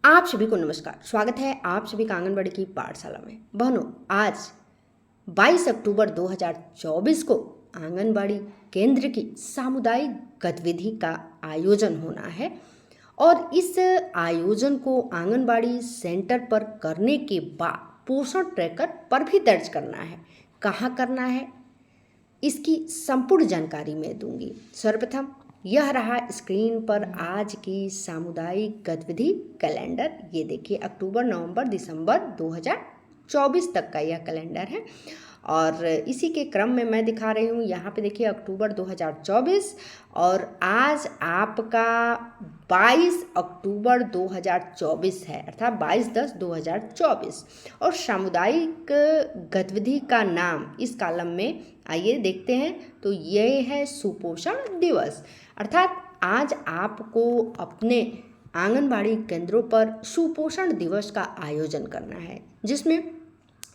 आप सभी को नमस्कार। स्वागत है आप सभी का आंगनबाड़ी की पाठशाला में। बहनों, आज 22 अक्टूबर 2024 को आंगनबाड़ी केंद्र की सामुदायिक गतिविधि का आयोजन होना है और इस आयोजन को आंगनबाड़ी सेंटर पर करने के बाद पोषण ट्रैकर पर भी दर्ज करना है। कहाँ करना है, इसकी संपूर्ण जानकारी मैं दूंगी। सर्वप्रथम यह रहा स्क्रीन पर आज की सामुदायिक गतिविधि कैलेंडर। ये देखिए, अक्टूबर, नवंबर, दिसंबर 2024 तक का यह कैलेंडर है और इसी के क्रम में मैं दिखा रही हूँ। यहाँ पे देखिए अक्टूबर 2024 और आज आपका 22 अक्टूबर 2024 है, अर्थात 22/10/2024। और सामुदायिक गतिविधि का नाम इस कॉलम में आइए देखते हैं, तो ये है सुपोषण दिवस। अर्थात आज आपको अपने आंगनबाड़ी केंद्रों पर सुपोषण दिवस का आयोजन करना है, जिसमें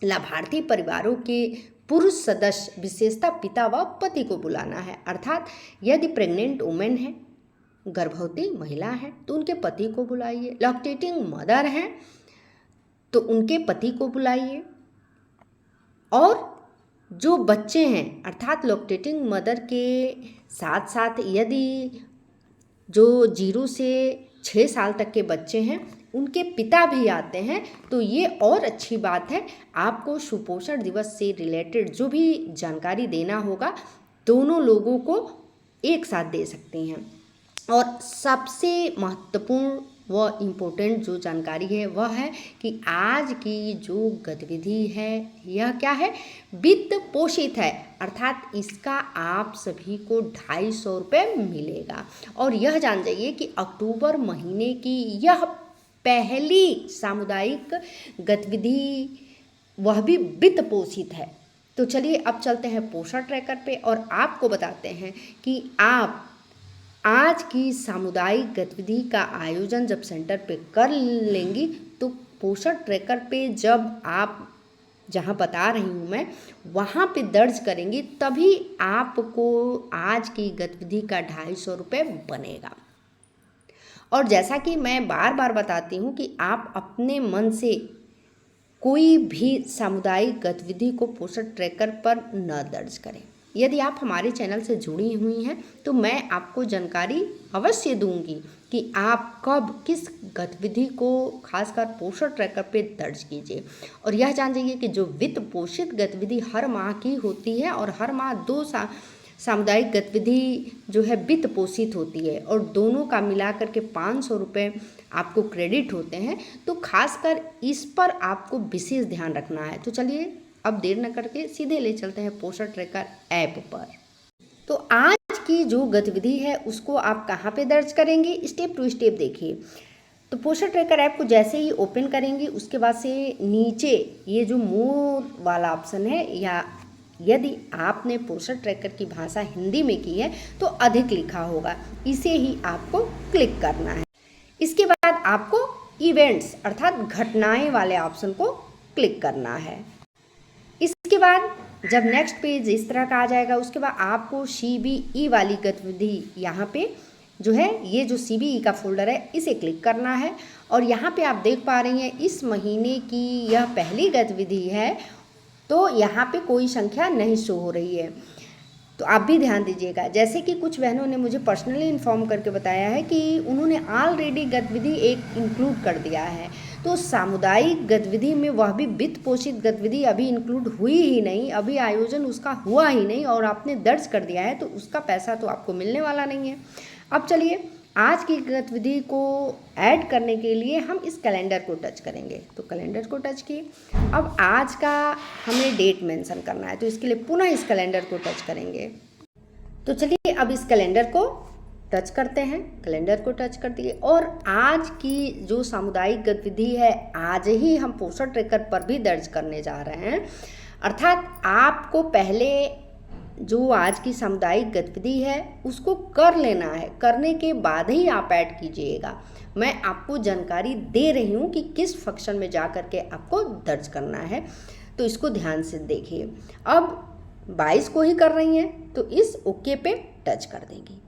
लाभार्थी परिवारों के पुरुष सदस्य, विशेषतः पिता व पति को बुलाना है। अर्थात यदि प्रेग्नेंट वुमेन है, गर्भवती महिला है, तो उनके पति को बुलाइए। लैक्टेटिंग मदर हैं तो उनके पति को बुलाइए। और जो बच्चे हैं, अर्थात लैक्टेटिंग मदर के साथ साथ यदि जो 0 से 6 साल तक के बच्चे हैं उनके पिता भी आते हैं, तो ये और अच्छी बात है। आपको सुपोषण दिवस से रिलेटेड जो भी जानकारी देना होगा, दोनों लोगों को एक साथ दे सकती हैं। और सबसे महत्वपूर्ण व इम्पोर्टेंट जो जानकारी है वह है कि आज की जो गतिविधि है यह क्या है, वित्त पोषित है। अर्थात इसका आप सभी को 250 रुपये मिलेगा। और यह जान जाइए कि अक्टूबर महीने की यह पहली सामुदायिक गतिविधि वह भी वित्त पोषित है। तो चलिए अब चलते हैं पोषण ट्रैकर पे और आपको बताते हैं कि आप आज की सामुदायिक गतिविधि का आयोजन जब सेंटर पे कर लेंगी तो पोषण ट्रैकर पे जब आप जहाँ बता रही हूँ मैं वहाँ पे दर्ज करेंगी, तभी आपको आज की गतिविधि का 250 रुपये बनेगा। और जैसा कि मैं बार बार बताती हूँ कि आप अपने मन से कोई भी सामुदायिक गतिविधि को पोषण ट्रैकर पर न दर्ज करें। यदि आप हमारे चैनल से जुड़ी हुई हैं तो मैं आपको जानकारी अवश्य दूंगी कि आप कब किस गतिविधि को खासकर पोषण ट्रैकर पे दर्ज कीजिए। और यह जान जाइए कि जो वित्त पोषित गतिविधि हर माह की होती है और हर माह 2 सामुदायिक गतिविधि जो है वित्त पोषित होती है और दोनों का मिलाकर के 500 रुपये आपको क्रेडिट होते हैं, तो खासकर इस पर आपको विशेष ध्यान रखना है। तो चलिए अब देर न करके सीधे ले चलते हैं पोषण ट्रैकर ऐप पर। तो आज की जो गतिविधि है उसको आप कहाँ पे दर्ज करेंगे, स्टेप टू स्टेप देखिए। तो पोषण ट्रैकर ऐप को जैसे ही ओपन करेंगे उसके बाद से नीचे ये जो मोर वाला ऑप्शन है, या यदि आपने पोषण ट्रैकर की भाषा हिंदी में की है तो अधिक लिखा होगा, इसे ही आपको क्लिक करना है। इसके बाद आपको इवेंट्स अर्थात घटनाएं वाले ऑप्शन को क्लिक करना है। इसके बाद जब नेक्स्ट पेज इस तरह का आ जाएगा, उसके बाद आपको CBE वाली गतिविधि यहाँ पे जो है, ये जो CBE का फोल्डर है इसे क्लिक करना है। और यहाँ पे आप देख पा रही हैं इस महीने की यह पहली गतिविधि है, तो यहाँ पे कोई संख्या नहीं शो हो रही है। तो आप भी ध्यान दीजिएगा। जैसे कि कुछ बहनों ने मुझे पर्सनली इन्फॉर्म करके बताया है कि उन्होंने ऑलरेडी गतिविधि एक इंक्लूड कर दिया है, तो सामुदायिक गतिविधि में वह भी वित्त पोषित गतिविधि अभी इंक्लूड हुई ही नहीं, अभी आयोजन उसका हुआ ही नहीं और आपने दर्ज कर दिया है, तो उसका पैसा तो आपको मिलने वाला नहीं है। अब चलिए आज की गतिविधि को ऐड करने के लिए हम इस कैलेंडर को टच करेंगे। तो कैलेंडर को टच किए, अब आज का हमें डेट मेंशन करना है, तो इसके लिए पुनः इस कैलेंडर को टच करेंगे। तो चलिए अब इस कैलेंडर को टच करते हैं। कैलेंडर को टच कर दिए और आज की जो सामुदायिक गतिविधि है आज ही हम पोषण ट्रैकर पर भी दर्ज करने जा रहे हैं। अर्थात आपको पहले जो आज की सामुदायिक गतिविधि है उसको कर लेना है, करने के बाद ही आप ऐड कीजिएगा। मैं आपको जानकारी दे रही हूँ कि किस फंक्शन में जा कर के आपको दर्ज करना है, तो इसको ध्यान से देखिए। अब 22 को ही कर रही हैं तो इस ओके पे टच कर देंगी।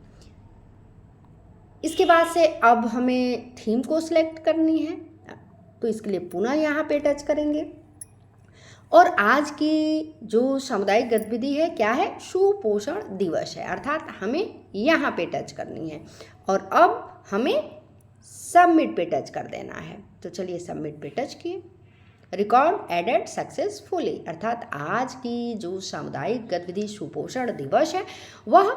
इसके बाद से अब हमें थीम को सिलेक्ट करनी है। तो इसके लिए पुनः यहाँ पे टच करेंगे। और आज की जो सामुदायिक गतिविधि है क्या है, सुपोषण दिवस है, अर्थात हमें यहाँ पे टच करनी है और अब हमें सबमिट पे टच कर देना है। तो चलिए सबमिट पे टच किए। रिकॉर्ड एडेड सक्सेसफुली, अर्थात आज की जो सामुदायिक गतिविधि सुपोषण दिवस है वह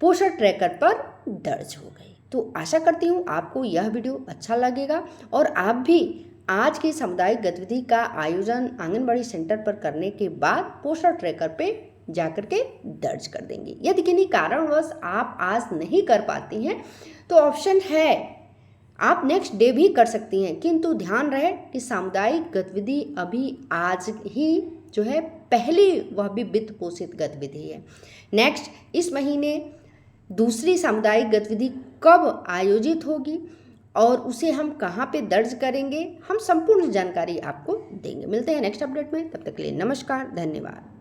पोषण ट्रैकर पर दर्ज हो गई। तो आशा करती हूँ आपको यह वीडियो अच्छा लगेगा और आप भी आज की सामुदायिक गतिविधि का आयोजन आंगनबाड़ी सेंटर पर करने के बाद पोषण ट्रैकर पे जाकर के दर्ज कर देंगे। यदि किन्हीं कारणवश आप आज नहीं कर पाती हैं तो ऑप्शन है, आप नेक्स्ट डे भी कर सकती हैं, किंतु ध्यान रहे कि सामुदायिक गतिविधि अभी आज ही जो है पहली वह भी वित्त पोषित गतिविधि है। नेक्स्ट इस महीने दूसरी सामुदायिक गतिविधि कब आयोजित होगी और उसे हम कहाँ पे दर्ज करेंगे, हम संपूर्ण जानकारी आपको देंगे। मिलते हैं नेक्स्ट अपडेट में, तब तक के लिए नमस्कार, धन्यवाद।